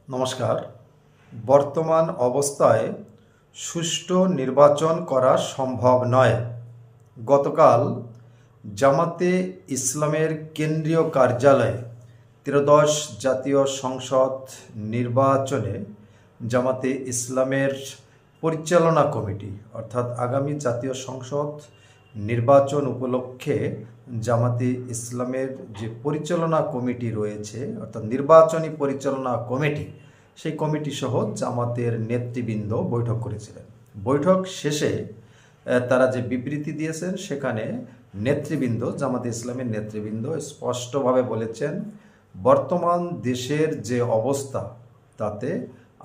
নমস্কার। বর্তমান অবস্থায় সুষ্ঠু নির্বাচন করা সম্ভব নয়। গতকাল জামাতে ইসলামের কেন্দ্রীয় কার্যালয়ে ত্রয়োদশ জাতীয় সংসদ নির্বাচনে জামাতে ইসলামের পরিচালনা কমিটি অর্থাৎ আগামী জাতীয় সংসদ নির্বাচন উপলক্ষে জামাতে ইসলামের যে পরিচালনা কমিটি রয়েছে অর্থাৎ নির্বাচনী পরিচালনা কমিটি, সেই কমিটি সহ জামাতের নেতৃবৃন্দ বৈঠক করেছিলেন। বৈঠক শেষে তারা যে বিবৃতি দিয়েছেন সেখানে জামাতে ইসলামের নেতৃবৃন্দ স্পষ্টভাবে বলেছেন, বর্তমান দেশের যে অবস্থা তাতে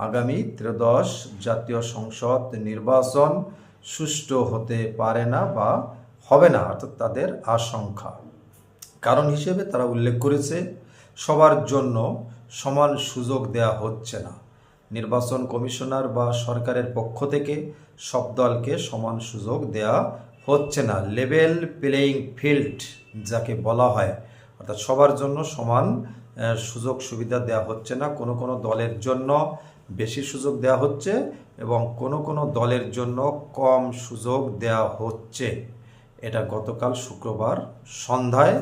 আগামী ত্রয়োদশ জাতীয় সংসদ নির্বাচন সুষ্ঠু হতে পারে না বা হবে না, অর্থাৎ তাদের আশঙ্কা। কারণ হিসেবে তারা উল্লেখ করেছে, সবার জন্য সমান সুযোগ দেয়া হচ্ছে না। নির্বাচন কমিশনার বা সরকারের পক্ষ থেকে সব দলকে সমান সুযোগ দেয়া হচ্ছে না। লেভেল প্লেয়িং ফিল্ড যাকে বলা হয়, অর্থাৎ সবার জন্য সমান সুযোগ সুবিধা দেওয়া হচ্ছে না। কোনো কোনো দলের জন্য বেশি সুযোগ দেওয়া হচ্ছে এবং কোনো কোনো দলের জন্য কম সুযোগ দেওয়া হচ্ছে। এটা গতকাল শুক্রবার সন্ধ্যায়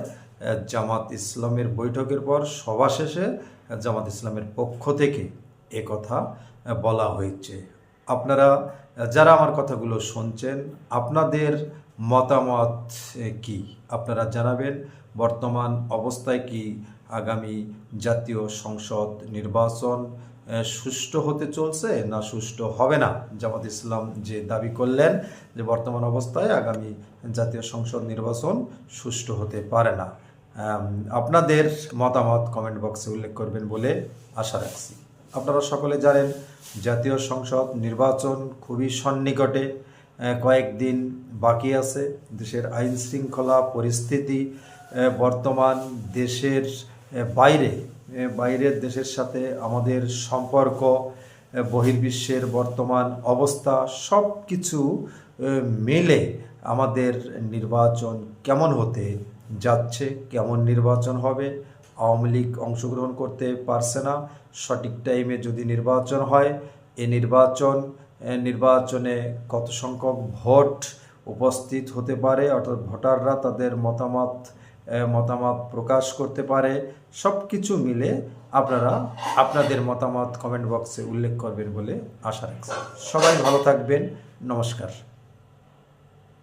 জামাত ইসলামের বৈঠকের পর সভা শেষে জামাত ইসলামের পক্ষ থেকে কথা বলা হয়েছে। আপনারা যারা আমার কথাগুলো শুনছেন, আপনাদের মতামত কি আপনারা জানাবেন। বর্তমান অবস্থায় কি আগামী জাতীয় সংসদ নির্বাচন সুষ্ঠু হতে চলছে না সুষ্ঠু হবে না? জামাত ইসলাম যে দাবি করলেন যে বর্তমান অবস্থায় আগামী জাতীয় সংসদ নির্বাচন সুষ্ঠু হতে পারে না। আপনাদের মতামত কমেন্ট বক্সে উল্লেখ করবেন বলে আশা রাখছি। আপনারা সকলে জানেন, জাতীয় সংসদ নির্বাচন খুবই সন্নিকটে, কয়েকদিন বাকি আছে। দেশের আইন শৃঙ্খলা পরিস্থিতি বর্তমান দেশের বাইরের দেশের সাথে আমাদের সম্পর্ক, বহির্বিশ্বের বর্তমান অবস্থা সব কিছু মিলে আমাদের নির্বাচন কেমন হতে যাচ্ছে, কেমন নির্বাচন হবে। আওয়ামী লীগ অংশগ্রহণ করতে পারছে না। সঠিক টাইমে যদি নির্বাচন হয়, এই নির্বাচনে কত সংখ্যক ভোট উপস্থিত হতে পারে, অর্থাৎ ভোটাররা তাদের মতামত প্রকাশ করতে পারে। সব কিছু মিলে আপনারা আপনাদের মতামত কমেন্ট বক্সে উল্লেখ করবেন বলে আশা রাখছি। সবাই ভালো থাকবেন। নমস্কার।